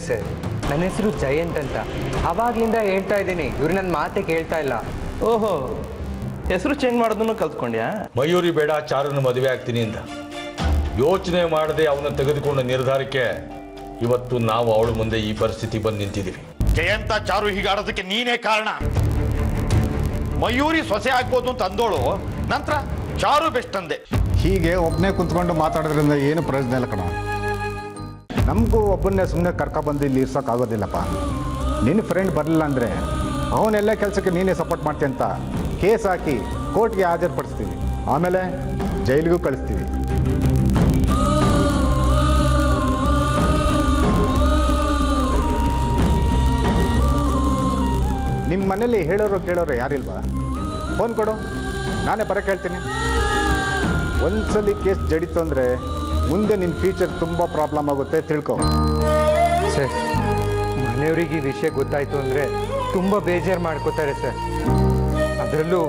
Sir. ನನ್ನ ಹೆಸರು ಜಯಂತ್ ಅಂತ. ಆವಾಗ್ಲಿಂದ ಹೇಳ್ತಾ ಇದ್ದೀನಿ, ಇವ್ರು ನನ್ನ ಮಾತೆ ಕೇಳ್ತಾ ಇಲ್ಲ. ಓಹೋ, ಹೆಸರು ಚೇಂಜ್ ಮಾಡೋದನ್ನು ಕಲ್ತ್ಕೊಂಡ್ಯಾ? ಮಯೂರಿ ಬೇಡ, ಚಾರುನ ಮದುವೆ ಆಗ್ತೀನಿ ಅಂತ ಯೋಚನೆ ಮಾಡದೆ ಅವನ್ನ ತೆಗೆದುಕೊಂಡ ನಿರ್ಧಾರಕ್ಕೆ ಇವತ್ತು ನಾವು ಅವಳ ಮುಂದೆ ಈ ಪರಿಸ್ಥಿತಿ ಬಂದು ನಿಂತಿದ್ದೀವಿ. ಜಯಂತ ಚಾರು ಹೀಗಾಡೋದಕ್ಕೆ ನೀನೇ ಕಾರಣ. ಮಯೂರಿ ಸೊಸೆ ಆಗ್ಬೋದು ಅಂತ ಅಂದೋಳು, ನಂತರ ಚಾರು ಬೆಸ್ಟ್ ಅಂದೆ. ಹೀಗೆ ಒಬ್ಬನೇ ಕುಂತ್ಕೊಂಡು ಮಾತಾಡೋದ್ರಿಂದ ಏನು ಪ್ರಯೋಜನ ಇಲ್ಲ ಕಣ. ನಮಗೂ ಒಬ್ಬನ್ನೇ ಸುಮ್ಮನೆ ಕರ್ಕೊಬಂದು ಇಲ್ಲಿ ಇರ್ಸೋಕ್ಕಾಗೋದಿಲ್ಲಪ್ಪ. ನಿನ್ನ ಫ್ರೆಂಡ್ ಬರಲಿಲ್ಲ ಅಂದರೆ ಅವನೆಲ್ಲ ಕೆಲಸಕ್ಕೆ ನೀನೇ ಸಪೋರ್ಟ್ ಮಾಡ್ತೀಯ ಅಂತ ಕೇಸ್ ಹಾಕಿ ಕೋರ್ಟ್ಗೆ ಹಾಜರುಪಡಿಸ್ತೀವಿ. ಆಮೇಲೆ ಜೈಲಿಗೂ ಕಳಿಸ್ತೀವಿ. ನಿಮ್ಮ ಮನೇಲಿ ಹೇಳೋರು ಕೇಳೋರು ಯಾರಿಲ್ವಾ? ಫೋನ್ ಕೊಡು, ನಾನೇ ಬರೋಕ್ಕೆ ಹೇಳ್ತೀನಿ. ಒಂದ್ಸಲಿ ಕೇಸ್ ಜಡಿತು ಅಂದರೆ ಮುಂದೆ ನಿನ್ನ ಫ್ಯೂಚರ್ ತುಂಬ ಪ್ರಾಬ್ಲಮ್ ಆಗುತ್ತೆ, ತಿಳ್ಕೊ. ಸರ್, ಮನೆಯವ್ರಿಗೆ ಈ ವಿಷಯ ಗೊತ್ತಾಯ್ತು ಅಂದರೆ ತುಂಬ ಬೇಜಾರು ಮಾಡ್ಕೋತಾರೆ ಸರ್. ಅದರಲ್ಲೂ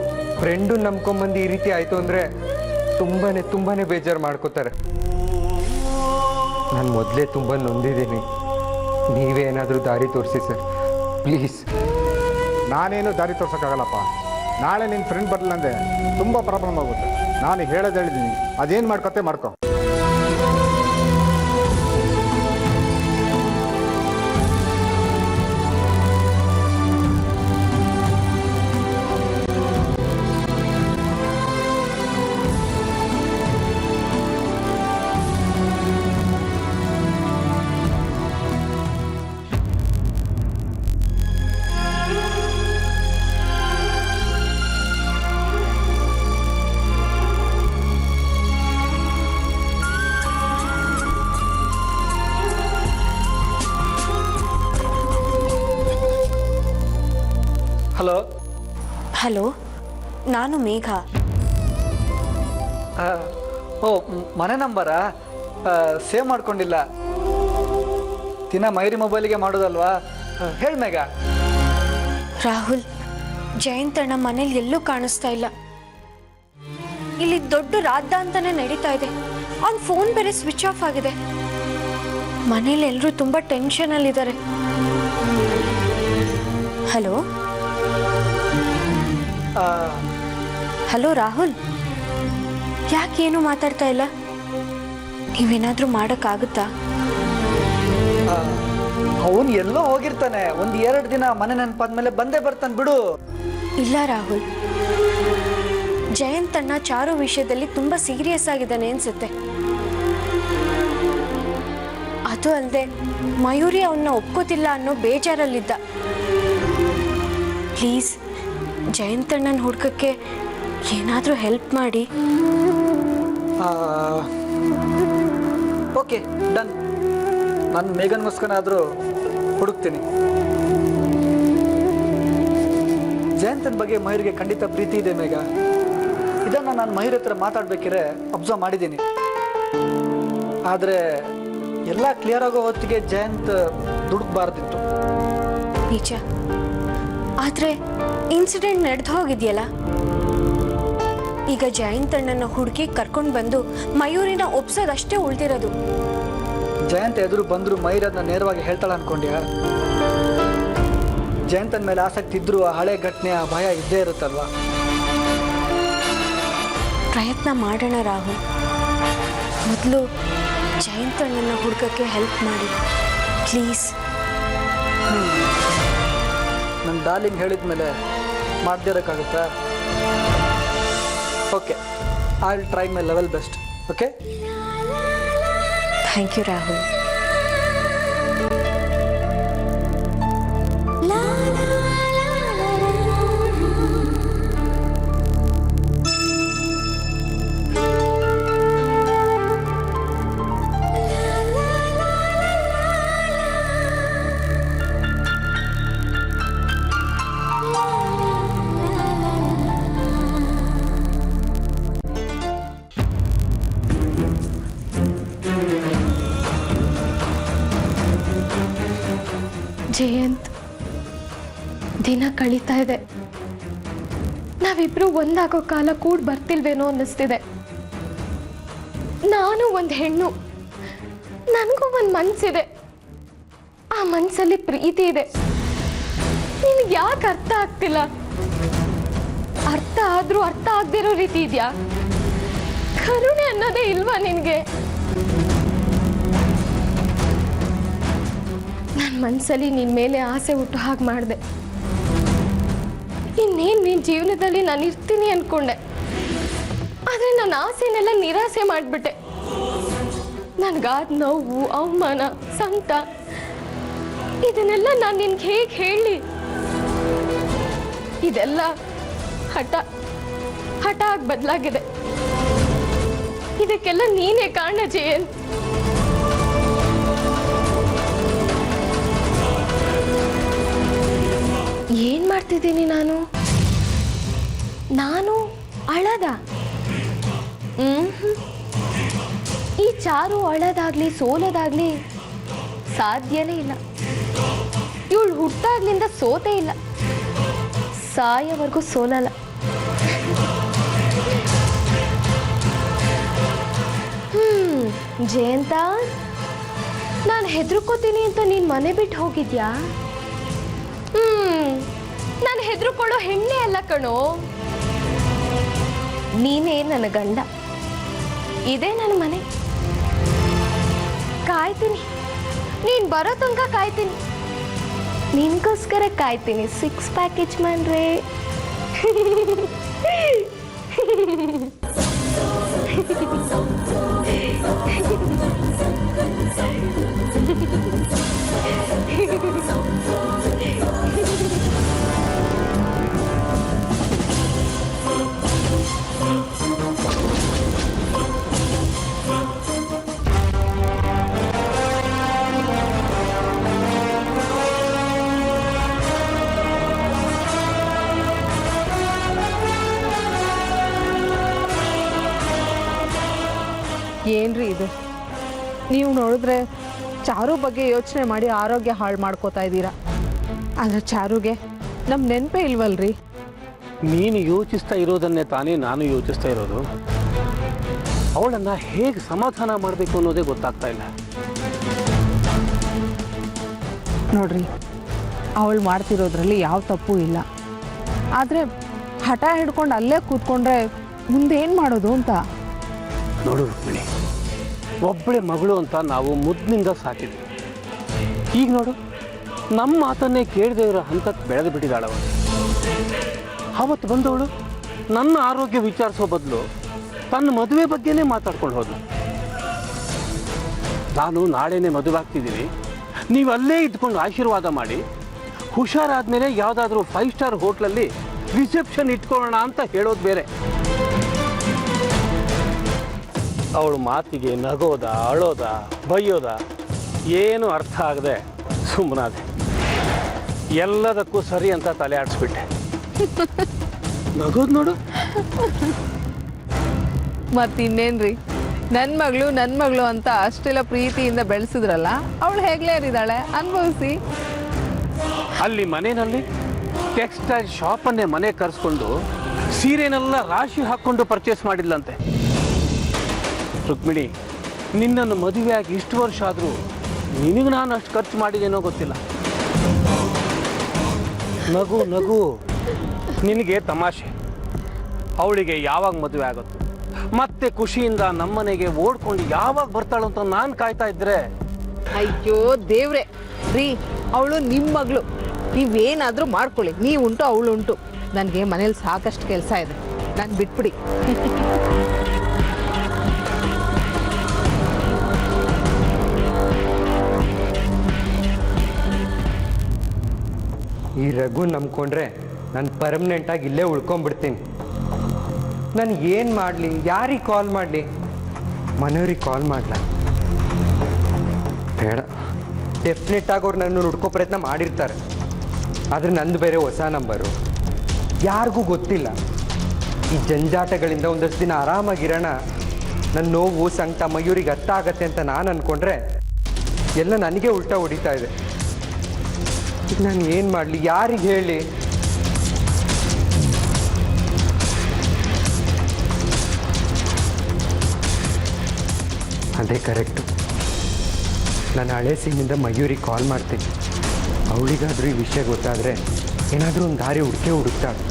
ಫ್ರೆಂಡು ನಂಬ್ಕೊಂಬಂದು ಈ ರೀತಿ ಆಯಿತು ಅಂದರೆ ತುಂಬಾ ಬೇಜಾರು ಮಾಡ್ಕೋತಾರೆ. ನಾನು ಮೊದಲೇ ತುಂಬ ನೊಂದಿದ್ದೀನಿ. ನೀವೇ ಏನಾದರೂ ದಾರಿ ತೋರಿಸಿ ಸರ್, ಪ್ಲೀಸ್. ನಾನೇನು ದಾರಿ ತೋರ್ಸೋಕ್ಕಾಗಲ್ಲಪ್ಪ. ನಾಳೆ ನಿನ್ನ ಫ್ರೆಂಡ್ ಬರಲಿಲ್ಲ ಅಂದರೆ ತುಂಬ ಪ್ರಾಬ್ಲಮ್ ಆಗುತ್ತೆ. ನಾನು ಹೇಳೋದು ಹೇಳಿದ್ದೀನಿ, ಅದೇನು ಮಾಡ್ಕೊತೆ ಮಾಡ್ಕೊ. ಹಲೋ. ಹಲೋ, ನಾನು ಮೇಘ. ಓ, ಮನೆ ನಂಬರಾ? ಸೇವ್ ಮಾಡ್ಕೊಂಡಿಲ್ಲ. ದಿನ ಮೈರಿ ಮೊಬೈಲಿಗೆ ಮಾಡೋದಲ್ವಾ? ಹೇಳಿ ಮೇಘ. ರಾಹುಲ್, ಜಯಂತ್ ಅಣ್ಣ ಮನೇಲಿ ಎಲ್ಲೂ ಕಾಣಿಸ್ತಾ ಇಲ್ಲ. ಇಲ್ಲಿ ದೊಡ್ಡ ರಾದ್ದ ಅಂತಾನೆ ನಡೀತಾ ಇದೆ. ಅವ್ನ ಫೋನ್ ಬೇರೆ ಸ್ವಿಚ್ ಆಫ್ ಆಗಿದೆ. ಮನೇಲಿ ಎಲ್ಲರೂ ತುಂಬಾ ಟೆನ್ಷನ್ ಅಲ್ಲಿದ್ದಾರೆ. ಹಲೋ ಹಲೋ ರಾಹುಲ್, ಯಾಕೇನು ಮಾತಾಡ್ತಾ ಇಲ್ಲ? ನೀವೇನಾದ್ರೂ ಮಾಡೋಕ್ಕಾಗುತ್ತಾ? ಅವನು ಎಲ್ಲೋ ಹೋಗಿರ್ತಾನೆ. 1-2 ದಿನ ಮನೆ ನೆನಪಾದ್ಮೇಲೆ ಬಂದೇ ಬರ್ತಾನೆ ಬಿಡು. ಇಲ್ಲ ರಾಹುಲ್, ಜಯಂತ್ ಅಣ್ಣ ಚಾರು ವಿಷಯದಲ್ಲಿ ತುಂಬಾ ಸೀರಿಯಸ್ ಆಗಿದ್ದಾನೆ ಅನ್ಸುತ್ತೆ. ಅದು ಅಲ್ಲದೆ ಮಯೂರಿ ಅವನ್ನ ಒಪ್ಕೋತಿಲ್ಲ ಅನ್ನೋ ಬೇಜಾರಲ್ಲಿದ್ದ. ಪ್ಲೀಸ್, ಜಯಂತ್ ಅಣ್ಣನ ಹುಡ್ಕಕ್ಕೆ ಏನಾದರೂ ಹೆಲ್ಪ್ ಮಾಡಿ. Okay, done. ನಾನು ಮೇಘನ್ಗೋಸ್ಕರಾದರೂ ಹುಡುಕ್ತೀನಿ. ಜಯಂತನ ಬಗ್ಗೆ ಮಯೂರಿಗೆ ಖಂಡಿತ ಪ್ರೀತಿ ಇದೆ ಮೇಘ. ಇದನ್ನು ನಾನು ಮಯೂರ್ ಹತ್ರ ಮಾತಾಡ್ಬೇಕಿದ್ರೆ ಅಬ್ಸರ್ವ್ ಮಾಡಿದ್ದೀನಿ. ಆದರೆ ಎಲ್ಲ ಕ್ಲಿಯರ್ ಆಗೋ ಹೊತ್ತಿಗೆ ಜಯಂತ್ ದುಡುಕ್ಬಾರ್ದಿತ್ತು. ನಿಜ. ಆದರೆ ಇನ್ಸಿಡೆಂಟ್ ನಡೆದು ಹೋಗಿದೆಯಲ್ಲ. ಈಗ ಜಯಂತ್ ಅಣ್ಣನ ಹುಡುಗಿ ಕರ್ಕೊಂಡು ಬಂದು ಮಯೂರಿನ ಒಪ್ಸೋದಷ್ಟೇ ಉಳ್ದಿರೋದು. ಜಯಂತ್ ಎದುರು ಬಂದರೂ ಮಯೂರ್ ಅದನ್ನ ನೇರವಾಗಿ ಹೇಳ್ತಾಳೆ ಅನ್ಕೊಂಡ್ಯಾ? ಜಯಂತನ ಮೇಲೆ ಆಸಕ್ತಿ ಇದ್ರೂ ಆ ಹಳೆ ಘಟನೆಯ ಭಯ ಇದ್ದೇ ಇರುತ್ತಲ್ವಾ? ಪ್ರಯತ್ನ ಮಾಡೋಣ ರಾಹುಲ್. ಮೊದಲು ಜಯಂತ್ ಅಣ್ಣನ ಹುಡುಕಕ್ಕೆ ಹೆಲ್ಪ್ ಮಾಡಿ ಪ್ಲೀಸ್. ನನ್ನ ಡಾರ್ಲಿಂಗ್ ಹೇಳಿದ ಮೇಲೆ ಮಾಡದೇ ಇರೋಕ್ಕಾಗುತ್ತಾ? Okay, I will try my level best. Okay, thank you Rahul. Jayant, ದಿನ ಕಳೀತಾ ಇದೆ. ನಾವಿಬ್ರು ಒಂದಾಗೋ ಕಾಲ ಕೂಡ ಬರ್ತಿಲ್ವೇನೋ ಅನ್ನಿಸ್ತಿದೆ. ನಾನು ಒಂದು ಹೆಣ್ಣು, ನನಗೂ ಒಂದು ಮನಸ್ಸಿದೆ. ಆ ಮನಸ್ಸಲ್ಲಿ ಪ್ರೀತಿ ಇದೆ. ನಿನಗೆ ಯಾಕೆ ಅರ್ಥ ಆಗ್ತಿಲ್ಲ? ಅರ್ಥ ಆದ್ರೂ ಅರ್ಥ ಆಗದಿರೋ ರೀತಿ ಇದೆಯಾ? ಕರುಣೆ ಅನ್ನೋದೇ ಇಲ್ವಾ ನಿನಗೆ? ನನ್ನ ಮನಸ್ಸಲ್ಲಿ ನಿನ್ನ ಮೇಲೆ ಆಸೆ ಹುಟ್ಟು ಹಾಗೆ ಮಾಡಿದೆ. ಇನ್ನೇನು ನಿನ್ನ ಜೀವನದಲ್ಲಿ ನಾನು ಇರ್ತೀನಿ ಅನ್ಕೊಂಡೆ. ಆದರೆ ನನ್ನ ಆಸೆನೆಲ್ಲ ನಿರಾಸೆ ಮಾಡಿಬಿಟ್ಟೆ. ನನಗಾದ ನೋವು, ಅವಮಾನ, ಸಂಕಟ ಇದನ್ನೆಲ್ಲ ನಾನು ನಿನ್ಗೆ ಹೇಗೆ ಹೇಳಿ? ಇದೆಲ್ಲ ಹಠ ಆಗಿ ಬದಲಾಗಿದೆ. ಇದಕ್ಕೆಲ್ಲ ನೀನೇ ಕಾರಣ ಜಯಂತ್. ಏನ್ ಮಾಡ್ತಿದ್ದೀನಿ ನಾನು ಅಳದ? ಈ ಚಾರು ಅಳೋದಾಗ್ಲಿ ಸೋಲೋದಾಗ್ಲಿ ಸಾಧ್ಯನೇ ಇಲ್ಲ. ಇವಳು ಹುಟ್ಟಾಗ್ಲಿಂದ ಸೋತೇ ಇಲ್ಲ, ಸಾಯೋವರೆಗೂ ಸೋಲಲ್ಲ. ಜಯಂತ, ನಾನು ಹೆದರ್ಕೋತೀನಿ ಅಂತ ನೀನು ಮನೆ ಬಿಟ್ಟು ಹೋಗಿದ್ಯಾ? ನಾನು ಹೆದರ್ಕೊಳ್ಳೋ ಹೆಣ್ಣೆ ಅಲ್ಲ ಕಣೋ, ನೀನೇ ನನ್ನ ಗಂಡ. ಇದೇ ನನ್ನ ಮನೆ. ಕಾಯ್ತೀನಿ, ನೀನು ಬರೋ ತನಕ ಕಾಯ್ತೀನಿ. ನಿನ್ಗೋಸ್ಕರ ಕಾಯ್ತೀನಿ. 6 ಪ್ಯಾಕೇಜ್ ಮಾಡ್ರೆ. ಏನ್ರಿ ಇದು? ನೀವು ನೋಡಿದ್ರೆ ಚಾರು ಬಗ್ಗೆ ಯೋಚನೆ ಮಾಡಿ ಆರೋಗ್ಯ ಹಾಳು ಮಾಡ್ಕೋತಾ ಇದ್ದೀರಾ. ಆದರೆ ಚಾರುಗೆ ನಮ್ಮ ನೆನಪೇ ಇಲ್ವಲ್ರಿ? ನೀನು ಯೋಚಿಸ್ತಾ ಇರೋದನ್ನೇ ತಾನೇ ನಾನು ಯೋಚಿಸ್ತಾ ಇರೋದು. ಅವಳನ್ನು ಹೇಗೆ ಸಮಾಧಾನ ಮಾಡಬೇಕು ಅನ್ನೋದೇ ಗೊತ್ತಾಗ್ತಾ ಇಲ್ಲ. ನೋಡ್ರಿ, ಅವಳು ಮಾಡ್ತಿರೋದ್ರಲ್ಲಿ ಯಾವ ತಪ್ಪು ಇಲ್ಲ. ಆದರೆ ಹಠ ಹಿಡ್ಕೊಂಡು ಅಲ್ಲೇ ಕೂತ್ಕೊಂಡ್ರೆ ಮುಂದೇನು ಮಾಡೋದು ಅಂತ. ನೋಡು ರುಕ್ಮಿಣಿ, ಒಬ್ಬಳೆ ಮಗಳು ಅಂತ ನಾವು ಮುದ್ದಿನಿಂದ ಸಾಕಿದ್ವಿ. ಈಗ ನೋಡು, ನಮ್ಮ ಮಾತನ್ನೇ ಕೇಳದೆ ಇರೋ ಹಂತಕ್ಕೆ ಬೆಳೆದು ಬಿಟ್ಟಿದ್ದಾಳವಳು. ಅವತ್ತು ಬಂದವಳು ನನ್ನ ಆರೋಗ್ಯ ವಿಚಾರಿಸೋ ಬದಲು ತನ್ನ ಮದುವೆ ಬಗ್ಗೆನೇ ಮಾತಾಡ್ಕೊಂಡು ಹೋದ್ಲು. ನಾನು ನಾಳೆನೇ ಮದುವೆ ಆಗ್ತಿದ್ದೀನಿ, ನೀವು ಅಲ್ಲೇ ಇದ್ಕೊಂಡು ಆಶೀರ್ವಾದ ಮಾಡಿ, ಹುಷಾರಾದ್ಮೇಲೆ ಯಾವುದಾದ್ರೂ 5 ಸ್ಟಾರ್ ಹೋಟ್ಲಲ್ಲಿ ರಿಸೆಪ್ಷನ್ ಇಟ್ಕೊಳ್ಳೋಣ ಅಂತ ಹೇಳೋದು ಬೇರೆ. ಅವಳು ಮಾತಿಗೆ ನಗೋದ, ಅಳೋದ, ಬೈಯೋದ ಏನು ಅರ್ಥ ಆಗದೆ ಸುಮ್ಮನಾದೆ. ಎಲ್ಲದಕ್ಕೂ ಸರಿ ಅಂತ ತಲೆ ಆಡಿಸ್ಬಿಟ್ಟೆ. ನಗೋದು ನೋಡು. ಮತ್ತಿನ್ನೇನ್ರಿ, ನನ್ನ ಮಗಳು ಅಂತ ಅಷ್ಟೆಲ್ಲ ಪ್ರೀತಿಯಿಂದ ಬೆಳೆಸಿದ್ರಲ್ಲ, ಅವಳು ಹೇಗ್ಲೇರಿದ್ದಾಳೆ, ಅನುಭವಿಸಿ. ಅಲ್ಲಿ ಮನೆಯಲ್ಲಿ ಟೆಕ್ಸ್ಟೈಲ್ ಶಾಪನ್ನೇ ಮನೆ ಕರೆಸ್ಕೊಂಡು ಸೀರೆನೆಲ್ಲ ರಾಶಿ ಹಾಕ್ಕೊಂಡು ಪರ್ಚೇಸ್ ಮಾಡಿದ್ಲಂತೆ. ರುಕ್ಮಿಣಿ, ನಿನ್ನನ್ನು ಮದುವೆಯಾಗಿ ಇಷ್ಟು ವರ್ಷ ಆದರೂ ನಿನಗೆ ನಾನು ಅಷ್ಟು ಖರ್ಚು ಮಾಡಿದೇನೋ ಗೊತ್ತಿಲ್ಲ. ನಗು ನಗು, ನಿನಗೆ ತಮಾಷೆ. ಅವಳಿಗೆ ಯಾವಾಗ ಮದುವೆ ಆಗುತ್ತೋ ಮತ್ತೆ ಖುಷಿಯಿಂದ ನಮ್ಮನೆಗೆ ಓಡ್ಕೊಂಡು ಯಾವಾಗ ಬರ್ತಾಳು ಅಂತ ನಾನು ಕಾಯ್ತಾ ಇದ್ರೆ. ಅಯ್ಯೋ ದೇವ್ರೆ ರೀ, ಅವಳು ನಿಮ್ಮ ಮಗಳು. ನೀವೇನಾದರೂ ಮಾಡ್ಕೊಳ್ಳಿ, ನೀವುಂಟು ಅವಳುಂಟು. ನನಗೆ ಮನೇಲಿ ಸಾಕಷ್ಟು ಕೆಲಸ ಇದೆ, ನಾನು ಬಿಟ್ಬಿಡಿ. ಈ ರಘು ನಂಬ್ಕೊಂಡ್ರೆ ನಾನು ಪರ್ಮನೆಂಟಾಗಿ ಇಲ್ಲೇ ಉಳ್ಕೊಂಡ್ಬಿಡ್ತೀನಿ. ನಾನು ಏನು ಮಾಡಲಿ, ಯಾರಿಗೆ ಕಾಲ್ ಮಾಡಲಿ? ಮನೆಯವ್ರಿಗೆ ಕಾಲ್ ಮಾಡಲ? ಬೇಡ, ಡೆಫಿನೆಟ್ಟಾಗಿ ಅವ್ರು ನನ್ನ ಹುಡ್ಕೋ ಪ್ರಯತ್ನ ಮಾಡಿರ್ತಾರೆ. ಆದರೆ ನಂದು ಬೇರೆ ಹೊಸ ನಂಬರು, ಯಾರಿಗೂ ಗೊತ್ತಿಲ್ಲ. ಈ ಜಂಜಾಟಗಳಿಂದ ಒಂದಷ್ಟು ದಿನ ಆರಾಮಾಗಿರೋಣ, ನನ್ನ ನೋವು ಸಂಕಟ ಮಯೂರಿಗೆ ಅರ್ಥ ಆಗತ್ತೆ ಅಂತ ನಾನು ಅಂದ್ಕೊಂಡ್ರೆ ಎಲ್ಲ ನನಗೆ ಉಲ್ಟಾ ಹೊಡಿತಾ ಇದೆ. ಈಗ ನಾನು ಏನು ಮಾಡಲಿ, ಯಾರಿಗೆ ಹೇಳಿ? ಅದೇ ಕರೆಕ್ಟು. ನಾನು ಹಳೆ ಸಿಮ್ಮಿಂದ ಮಯೂರಿಗೆ ಕಾಲ್ ಮಾಡ್ತೀನಿ. ಅವಳಿಗಾದ್ರೂ ಈ ವಿಷಯ ಗೊತ್ತಾದರೆ ಏನಾದರೂ ಒಂದು ದಾರಿ ಹುಡುಕ್ತಾಳೆ.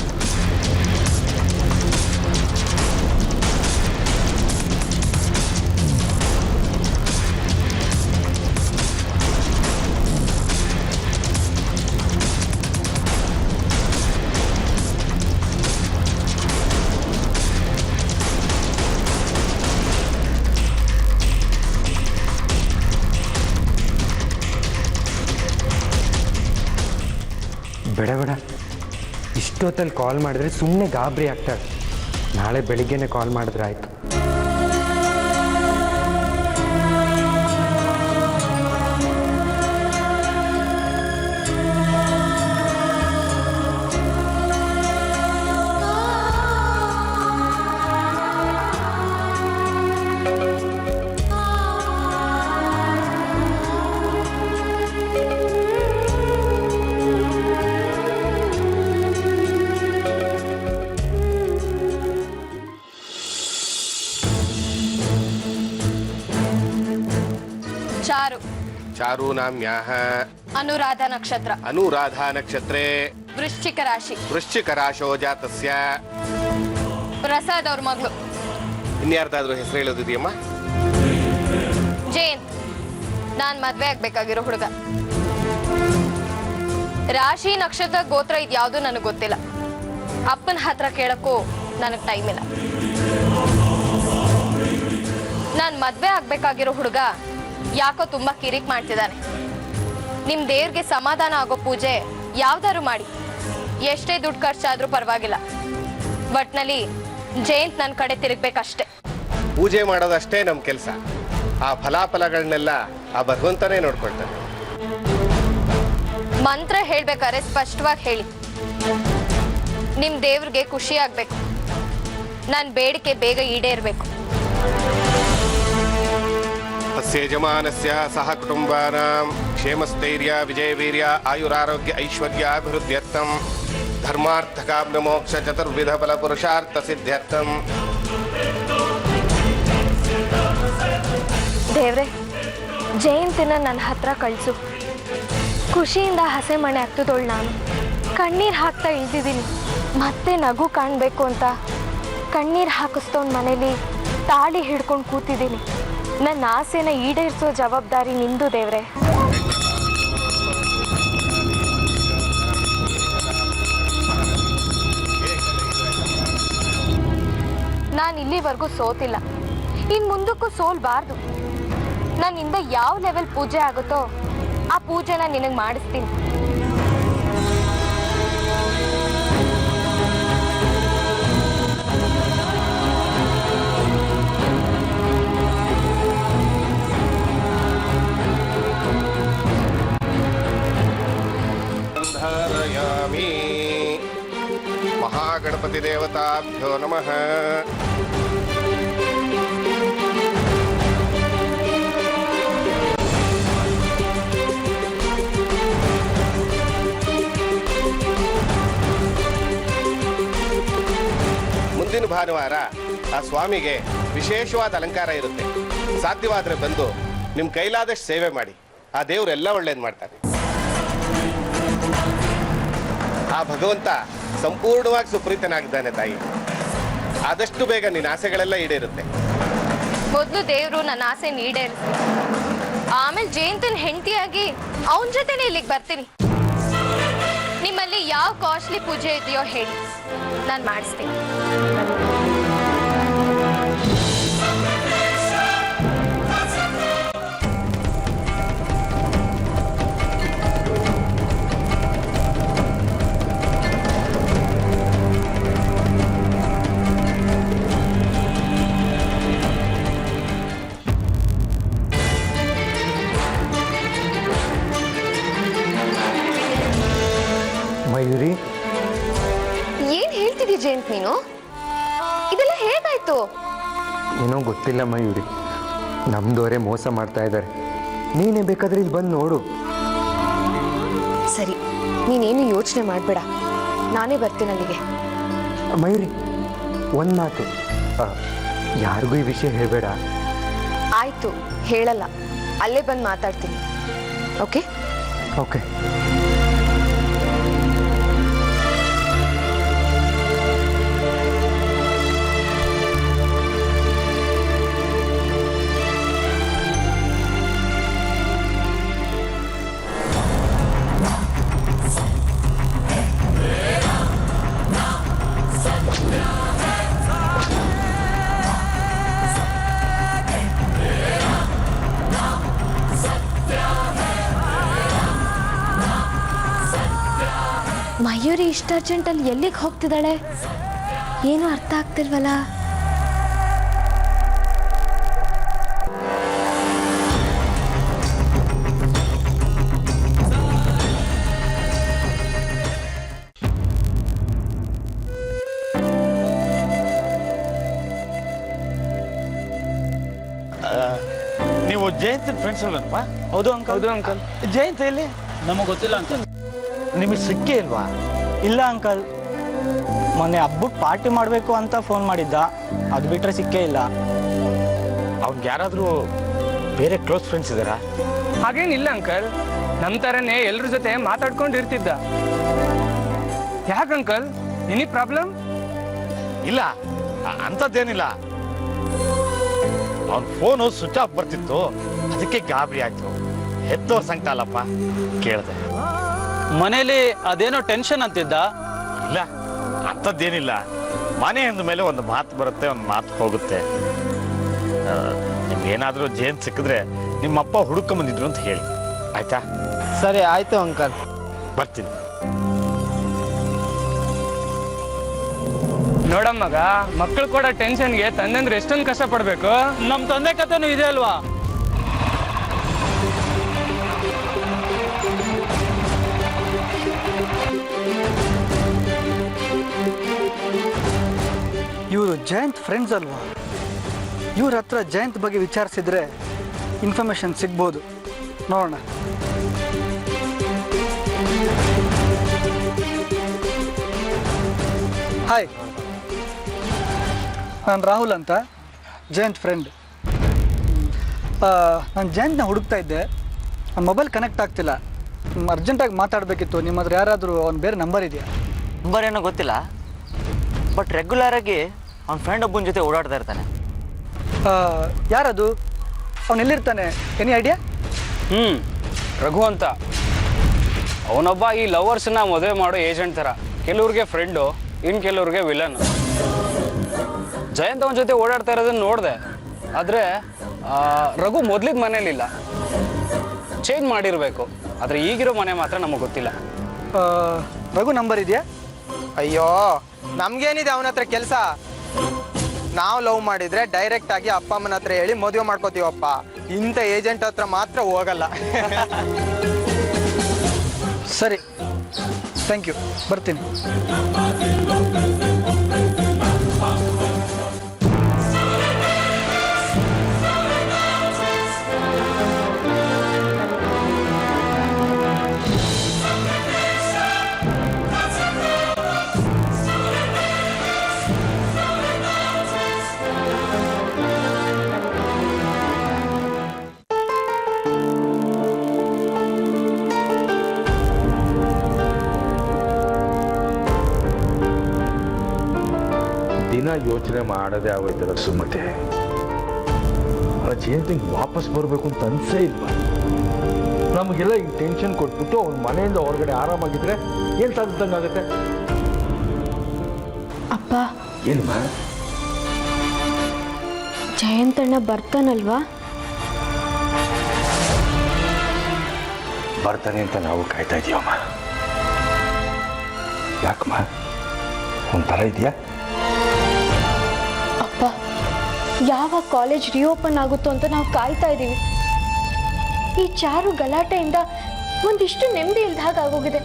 ಬೇಡ, ಇಷ್ಟೊತ್ತಲ್ಲಿ ಕಾಲ್ ಮಾಡಿದ್ರೆ ಸುಮ್ಮನೆ ಗಾಬರಿ ಆಗ್ತಾಳೆ. ನಾಳೆ ಬೆಳಿಗ್ಗೆನೆ ಕಾಲ್ ಮಾಡಿದ್ರೆ ಆಯಿತು. ಚಾರು ಚಾರು ನಾಮ್ಯಾಹ ಅನುರಾಧ ನಕ್ಷತ್ರ ಅನುರಾಧಾ ನಕ್ಷತ್ರೇ ವೃಶ್ಚಿಕ ರಾಶಿ ವೃಶ್ಚಿಕ ರಾಶೋ ಜಾತಸ್ಯ. ಪ್ರಸಾದ್ ಅವ್ರ ಮಗಳು. ಇನ್ಯಾರ್ದಾದ್ರೂ ಹೆಸರು ಹೇಳೋದಿದೆಯಮ್ಮ? ಜಯಂತ್, ನಾನ್ ಮದ್ವೆ ಆಗ್ಬೇಕಾಗಿರೋ ಹುಡುಗ. ರಾಶಿ ನಕ್ಷತ್ರ ಗೋತ್ರ ಇದ್ಯಾವುದು ನನಗೆ ಗೊತ್ತಿಲ್ಲ. ಅಪ್ಪನ ಹತ್ರ ಕೇಳಕ್ಕೂ ನನಗೆ ಟೈಮ್ ಇಲ್ಲ. ನಾನ್ ಮದ್ವೆ ಆಗ್ಬೇಕಾಗಿರೋ ಹುಡುಗ ಯಾಕೋ ತುಂಬಾ ಕಿರಿಕ್ ಮಾಡ್ತಿದ್ದಾನೆ. ನಿಮ್ ದೇವ್ರಿಗೆ ಸಮಾಧಾನ ಆಗೋ ಪೂಜೆ ಯಾವ್ದಾದ್ರು ಮಾಡಿ, ಎಷ್ಟೇ ದುಡ್ಡು ಖರ್ಚಾದ್ರೂ ಪರವಾಗಿಲ್ಲ. ಒಟ್ನಲ್ಲಿ ಜಯಂತ್ ನನ್ನ ಕಡೆ ತಿರುಗ್ಬೇಕಷ್ಟೆ. ಪೂಜೆ ಮಾಡೋದಷ್ಟೇ ನಮ್ಮ ಕೆಲಸ. ಆ ಫಲಾಫಲಗಳನ್ನೆಲ್ಲ ಆ ಭಗವಂತನೇ ನೋಡ್ಕೊಳ್ತಾನೆ. ಮಂತ್ರ ಹೇಳ್ಬೇಕಾದ್ರೆ ಸ್ಪಷ್ಟವಾಗಿ ಹೇಳಿ. ನಿಮ್ ದೇವ್ರಿಗೆ ಖುಷಿ ಆಗ್ಬೇಕು. ನನ್ನ ಬೇಡಿಕೆ ಬೇಗ ಈಡೇರ್ಬೇಕು. ತಸ್ಯ ಯಜಮಾನಸ್ಯ ಸಹ ಕುಟುಂಬಾನಾಂ ಕ್ಷೇಮಸ್ಥೈರ್ಯ ವಿಜಯವೀರ್ಯ ಆಯುರಾರೋಗ್ಯ ಐಶ್ವರ್ಯಾಭಿವೃದ್ಧ್ಯರ್ಥಂ ಧರ್ಮಾರ್ಥ ಕಾಮ್ಯ ಮೋಕ್ಷ ಚತುರ್ವಿಧ ಫಲ ಪುರುಷಾರ್ಥ ಸಿದ್ಧ್ಯರ್ಥಂ. ದೇವ್ರೆ, ಜಯಂತಿನ ನನ್ನ ಹತ್ರ ಕಳಿಸು. ಖುಷಿಯಿಂದ ಹಸೆ ಮಣೆ ಆಗ್ತದೋಳು. ನಾನು ಕಣ್ಣೀರು ಹಾಕ್ತಾ ಇಳ್ದಿದ್ದೀನಿ. ಮತ್ತೆ ನಗು ಕಾಣಬೇಕು ಅಂತ ಕಣ್ಣೀರು ಹಾಕಿಸ್ತೋನ್ ಮನೇಲಿ ತಾಳಿ ಹಿಡ್ಕೊಂಡು ಕೂತಿದ್ದೀನಿ. ನನ್ನ ಆಸೆನ ಈಡೇರಿಸೋ ಜವಾಬ್ದಾರಿ ನಿಂದು ದೇವ್ರೆ. ನಾನು ಇಲ್ಲಿವರೆಗೂ ಸೋತಿಲ್ಲ, ಇನ್ನು ಮುಂದಕ್ಕೂ ಸೋಲ್ಬಾರ್ದು. ನನ್ನಿಂದ ಯಾವ ಲೆವೆಲ್ ಪೂಜೆ ಆಗುತ್ತೋ ಆ ಪೂಜೆನ ನಿನಗೆ ಮಾಡಿಸ್ತೀನಿ. ಧಾರಯಾಮಿ. ಮಹಾಗಣಪತಿ ದೇವತಾಭ್ಯೋ ನಮಃ. ಮುಂದಿನ ಭಾನುವಾರ ಆ ಸ್ವಾಮಿಗೆ ವಿಶೇಷವಾದ ಅಲಂಕಾರ ಇರುತ್ತೆ. ಸಾಧ್ಯವಾದರೆ ಬಂದು ನಿಮ್ಮ ಕೈಲಾದಷ್ಟು ಸೇವೆ ಮಾಡಿ. ಆ ದೇವರೆಲ್ಲ ಒಳ್ಳೇದು ಮಾಡ್ತಾರೆ. ಆ ಭಗವಂತ ಸಂಪೂರ್ಣವಾಗಿ ಸುಪ್ರೀತನಾಗಿದ್ದಾನೆ ತಾಯಿ. ಆದಷ್ಟು ಬೇಗ ನಿನ್ನ ಆಸೆಗಳೆಲ್ಲ ಈಡೇರುತ್ತೆ. ಮೊದಲು ದೇವರು ನನ್ನ ಆಸೆ ಈಡೇರಿಸಿ, ಆಮೇಲೆ ಜಯಂತನ ಹೆಂಡತಿಯಾಗಿ ಅವನ ಜೊತೆನೆ ಇಲ್ಲಿಗೆ ಬರ್ತೀನಿ. ನಿಮ್ಮಲ್ಲಿ ಯಾವ ಕಾಸ್ಟ್ಲಿ ಪೂಜೆ ಇದೆಯೋ ಹೇಳಿ, ನಾನು ಮಾಡಿಸ್ತೀನಿ. ಮಯೂರಿ, ಏನ್ ಹೇಳ್ತಿದ್ದಿ ಜಯಂತ್ ನೀನು? ಇದೆಲ್ಲ ಹೇಗಾಯ್ತು? ಏನೋ ಗೊತ್ತಿಲ್ಲ ಮಯೂರಿ, ನಮ್ದವರೇ ಮೋಸ ಮಾಡ್ತಾ ಇದ್ದಾರೆ. ನೀನೇ ಬೇಕಾದ್ರೆ ಇಲ್ಲಿ ಬಂದು ನೋಡು. ಸರಿ, ನೀನೇನು ಯೋಚನೆ ಮಾಡಬೇಡ, ನಾನೇ ಬರ್ತೀನಿ ಅಲ್ಲಿಗೆ. ಮಯೂರಿ, ಒಂದು ಮಾತು, ಯಾರಿಗೂ ಈ ವಿಷಯ ಹೇಳಬೇಡ. ಆಯ್ತು, ಹೇಳಲ್ಲ. ಅಲ್ಲೇ ಬಂದು ಮಾತಾಡ್ತೀನಿ. ಓಕೆ? ಓಕೆ. ಮಯೂರಿ ಇಷ್ಟ ಅರ್ಜೆಂಟಲ್ಲಿ ಎಲ್ಲಿಗೆ ಹೋಗ್ತಿದ್ದಾಳೆ? ಏನೂ ಅರ್ಥ ಆಗ್ತಿಲ್ವಲ್ಲ. ನೀವು ಜಯಂತ್ ಫ್ರೆಂಡ್ಸ್ ಅಲ್ಲಪ್ಪ? ಹೌದು ಅಂಕಲ್. ಜಯಂತ್ ಎಲ್ಲಿ? ನಮಗೆ ಗೊತ್ತಿಲ್ಲ ಅಂಕಲ್. ನಿಮಗೆ ಸಿಕ್ಕೇ ಇಲ್ವಾ? ಇಲ್ಲ ಅಂಕಲ್, ಮೊನ್ನೆ ಹಬ್ಬಕ್ಕೆ ಪಾರ್ಟಿ ಮಾಡಬೇಕು ಅಂತ ಫೋನ್ ಮಾಡಿದ್ದ, ಅದು ಬಿಟ್ಟರೆ ಸಿಕ್ಕೇ ಇಲ್ಲ. ಅವ್ನಿಗೆ ಯಾರಾದರೂ ಬೇರೆ ಕ್ಲೋಸ್ ಫ್ರೆಂಡ್ಸ್ ಇದ್ದಾರಾ? ಹಾಗೇನಿಲ್ಲ ಅಂಕಲ್, ನಮ್ಮ ಥರನೇ ಎಲ್ರ ಜೊತೆ ಮಾತಾಡ್ಕೊಂಡು ಇರ್ತಿದ್ದ. ಯಾಕೆ ಅಂಕಲ್, ಎನಿ ಪ್ರಾಬ್ಲಮ್? ಇಲ್ಲ, ಅಂಥದ್ದೇನಿಲ್ಲ. ಅವನ ಫೋನು ಸ್ವಿಚ್ ಆಫ್ ಬರ್ತಿತ್ತು, ಅದಕ್ಕೆ ಗಾಬರಿ ಆಯ್ತು. ಹೆತ್ತೋರ್ ಸಂಕಟ ಅಲ್ಲಪ್ಪ, ಕೇಳಿದೆ. ಮನೇಲಿ ಅದೇನೋ ಟೆನ್ಷನ್ ಅಂತಿದ್ದ. ಇಲ್ಲ, ಅಂಥದ್ದೇನಿಲ್ಲ. ಮನೆ ಅಂದ ಮೇಲೆ ಒಂದು ಮಾತು ಬರುತ್ತೆ, ಒಂದು ಮಾತು ಹೋಗುತ್ತೆ. ನಿಮ್ಗೇನಾದರೂ ಜಯಂತ್ ಸಿಕ್ಕಿದ್ರೆ ನಿಮ್ಮಪ್ಪ ಹುಡುಕೊಂಬಂದಿದ್ರು ಅಂತ ಹೇಳಿ, ಆಯ್ತಾ? ಸರಿ ಆಯ್ತು ಅಂಕಲ್, ಬರ್ತೀನಿ. ನೋಡಮ್ಮಗ, ಮಕ್ಕಳು ಕೂಡ ಟೆನ್ಷನ್ಗೆ ತಂದೆಂದ್ರೆ ಎಷ್ಟೊಂದು ಕಷ್ಟ ಪಡ್ಬೇಕು. ನಮ್ಮ ತಂದೆ ಕಥೆನೂ ಇದೆ ಅಲ್ವಾ? ಇವರು ಜಯಂತ್ ಫ್ರೆಂಡ್ಸ್ ಅಲ್ವಾ? ಇವ್ರ ಹತ್ರ ಜಯಂತ್ ಬಗ್ಗೆ ವಿಚಾರಿಸಿದ್ರೆ ಇನ್ಫಾರ್ಮೇಶನ್ ಸಿಗ್ಬೋದು. ನೋಡೋಣ. ಹಾಯ್, ನಾನು ರಾಹುಲ್ ಅಂತ, ಜಯಂತ್ ಫ್ರೆಂಡ್. ನಾನು ಜಯಂತ್ನ ಹುಡುಕ್ತಾ ಇದ್ದೆ, ನನ್ನ ಮೊಬೈಲ್ ಕನೆಕ್ಟ್ ಆಗ್ತಿಲ್ಲ. ಅರ್ಜೆಂಟಾಗಿ ಮಾತಾಡಬೇಕಿತ್ತು. ನಿಮ್ಮ ಹತ್ರ ಯಾರಾದರೂ ಅವ್ನು ಬೇರೆ ನಂಬರ್ ಇದೆಯಾ? ನಂಬರ್ ಏನೋ ಗೊತ್ತಿಲ್ಲ, ಬಟ್ ರೆಗ್ಯುಲರ್ ಆಗಿ ಅವ್ನ ಫ್ರೆಂಡ್ ಒಬ್ಬನ ಜೊತೆ ಓಡಾಡ್ತಾ ಇರ್ತಾನೆ. ಯಾರದು? ಅವನು ಎಲ್ಲಿರ್ತಾನೆ? Any idea? ರಘು ಅಂತ. ಅವನೊಬ್ಬ ಈ ಲವರ್ಸ್ನ ಮದುವೆ ಮಾಡೋ ಏಜೆಂಟ್ ಥರ. ಕೆಲವ್ರಿಗೆ ಫ್ರೆಂಡು, ಇನ್ನು ಕೆಲವ್ರಿಗೆ ವಿಲನ್. ಜಯಂತ್ ಅವನ ಜೊತೆ ಓಡಾಡ್ತಾ ಇರೋದನ್ನ ನೋಡಿದೆ. ಆದರೆ ರಘು ಮೊದ್ಲಿಗೆ ಮನೇಲಿಲ್ಲ, ಚೇಂಜ್ ಮಾಡಿರಬೇಕು. ಆದರೆ ಈಗಿರೋ ಮನೆ ಮಾತ್ರ ನಮಗೆ ಗೊತ್ತಿಲ್ಲ. ರಘು ನಂಬರ್ ಇದೆಯಾ? ಅಯ್ಯೋ, ನಮ್ಗೇನಿದೆ ಅವನ ಹತ್ರ ಕೆಲಸ? ನಾವು ಲವ್ ಮಾಡಿದ್ರೆ ಡೈರೆಕ್ಟ್ ಆಗಿ ಅಪ್ಪ ಅಮ್ಮನ ಹತ್ರ ಹೇಳಿ ಮದುವೆ ಮಾಡ್ಕೋತೀವಪ್ಪ. ಇಂಥ ಏಜೆಂಟ್ ಹತ್ರ ಮಾತ್ರ ಹೋಗಲ್ಲ. ಸರಿ, ಥ್ಯಾಂಕ್ ಯು, ಬರ್ತೀನಿ. ದಿನ ಯೋಚನೆ ಮಾಡದೆ ಆಗೋಯ್ತಲ್ಲ ಸುಮತೆ. ಜಯಂತಿಗೆ ವಾಪಸ್ ಬರಬೇಕು ಅಂತ ಅನ್ಸೇ ಇಲ್ವಾ? ನಮಗೆಲ್ಲ ಈಗ ಟೆನ್ಷನ್ ಕೊಟ್ಬಿಟ್ಟು ಅವ್ನ ಮನೆಯಿಂದ ಹೊರಗಡೆ ಆರಾಮಾಗಿದ್ರೆ ಏನು ಸಾಧಿಸ್ದಂಗಾಗತ್ತೆ? ಅಪ್ಪ, ಏನಮ್ಮ? ಜಯಂತಣ್ಣ ಬರ್ತಾನಲ್ವಾ? ಬರ್ತಾನೆ ಅಂತ ನಾವು ಕಾಯ್ತಾ ಇದೀವಮ್ಮ. ಯಾಕಮ್ಮ, ಒಂಥರ ಇದೆಯಾ? ಅಪ್ಪ, ಯಾವಾಗ ಕಾಲೇಜ್ ರಿಓಪನ್ ಆಗುತ್ತೋ ಅಂತ ನಾವು ಕಾಯ್ತಾ ಇದ್ದೀವಿ. ಈ ಚಾರು ಗಲಾಟೆಯಿಂದ ಒಂದಿಷ್ಟು ನೆಮ್ಮದಿ ಇಲ್ದ ಹಾಗಾಗೋಗಿದೆ.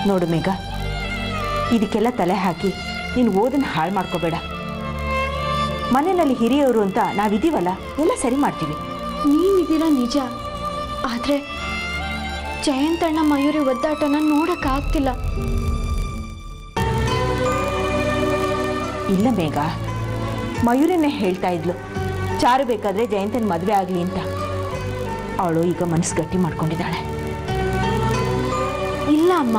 ನೋಡು ಮೇಘ, ಇದಕ್ಕೆಲ್ಲ ತಲೆ ಹಾಕಿ ನೀನು ಓದನ್ನ ಹಾಳು ಮಾಡ್ಕೋಬೇಡ. ಮನೆಯಲ್ಲಿ ಹಿರಿಯವರು ಅಂತ ನಾವಿದ್ದೀವಲ್ಲ, ಎಲ್ಲ ಸರಿ ಮಾಡ್ತೀವಿ. ನೀವಿದ್ದೀರಾ ನಿಜ, ಆದರೆ ಜಯಂತಣ್ಣ ಮಯೂರಿ ಒದ್ದಾಟನ ನೋಡೋಕ್ಕಾಗ್ತಿಲ್ಲ. ಇಲ್ಲ ಮೇಘ, ಮಯೂರನ್ನೇ ಹೇಳ್ತಾ ಇದ್ಲು, ಚಾರು ಬೇಕಾದ್ರೆ ಜಯಂತನ ಮದುವೆ ಆಗಲಿ ಅಂತ. ಅವಳು ಈಗ ಮನಸ್ಸು ಗಟ್ಟಿ ಮಾಡ್ಕೊಂಡಿದ್ದಾಳೆ. ಇಲ್ಲ ಅಮ್ಮ,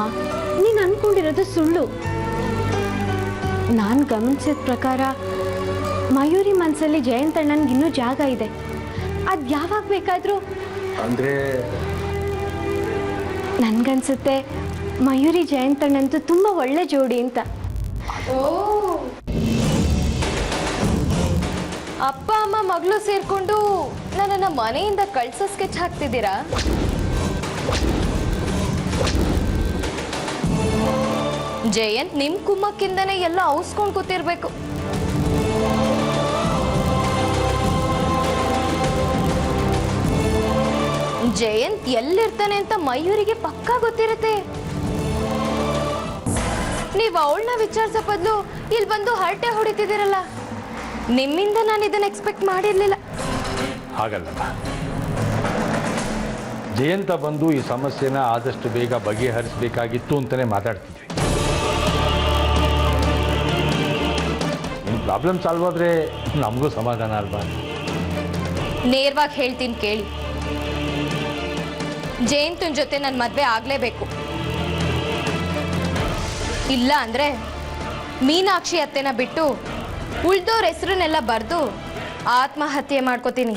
ನೀನು ಅನ್ಕೊಂಡಿರೋದು ಸುಳ್ಳು. ನಾನು ಗಮನಿಸಿದ ಪ್ರಕಾರ ಮಯೂರಿ ಮನಸ್ಸಲ್ಲಿ ಜಯಂತಣ್ಣನಿಗೆ ಇನ್ನೂ ಜಾಗ ಇದೆ. ಅದು ಯಾವಾಗ ಬೇಕಾದರೂ ಅಂದ್ರೆ ನನ್ಗನ್ಸುತ್ತೆ ಮಯೂರಿ ಜಯಂತಣ್ಣಂತೂ ತುಂಬ ಒಳ್ಳೆ ಜೋಡಿ ಅಂತ. ಅಪ್ಪ ಅಮ್ಮ ಮಗಳು ಸೇರ್ಕೊಂಡು ನನ್ನನ್ನ ಮನೆಯಿಂದ ಕಳ್ಸೋ ಸ್ಕೆಚ್ ಹಾಕ್ತಿದ್ದೀರಾ? ಜಯಂತ್ ನಿಮ್ ಕುಮ್ಮಕ್ಕಿಂದನೇ ಎಲ್ಲ ಔಸ್ಕೊಂಡು ಕೂತಿರ್ಬೇಕು. ಜಯಂತ್ ಎಲ್ಲಿರ್ತಾನೆ ಅಂತ ಮಯೂರಿಗೆ ಪಕ್ಕಾ ಗೊತ್ತಿರುತ್ತೆ. ನೀವು ಅವಳನ್ನ ವಿಚಾರಿಸೋ ಬದಲು ಇಲ್ಲಿ ಬಂದು ಹರಟೆ ಹೊಡಿತಿದ್ದೀರಲ್ಲ, ನಿಮ್ಮಿಂದ ನಾನು ಇದನ್ನ ಎಕ್ಸ್ಪೆಕ್ಟ್ ಮಾಡಿರ್ಲಿಲ್ಲ. ಹಾಗಲ್ಲಮ್ಮ, ಜಯಂತ ಬಂದು ಈ ಸಮಸ್ಯೆನ ಆದಷ್ಟು ಬೇಗ ಬಗೆಹರಿಸಬೇಕಾಗಿತ್ತು ಅಂತಲೇ ಮಾತಾಡ್ತಿದ್ವಿ. ನಿಮ್ಮ ಪ್ರಾಬ್ಲಮ್ ಸಾಲ್ವ್ ಆದರೆ ನಮಗೂ ಸಮಾಧಾನ ಅಲ್ವಾ? ನೇರವಾಗಿ ಹೇಳ್ತೀನಿ ಕೇಳಿ, ಜಯಂತನ ಜೊತೆ ನನ್ನ ಮದುವೆ ಆಗಲೇಬೇಕು. ಇಲ್ಲ ಅಂದ್ರೆ ಮೀನಾಕ್ಷಿ ಅತ್ತೆನ ಬಿಟ್ಟು ಉಳ್ದೋರ್ ಹೆಸರನ್ನೆಲ್ಲ ಬರೆದು ಆತ್ಮಹತ್ಯೆ ಮಾಡ್ಕೋತೀನಿ.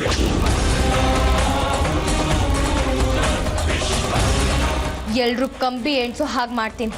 ಎಲ್ರೂ ಕಂಬಿ ಎಣ್ಸೋ ಹಾಗೆ ಮಾಡ್ತೀನಿ.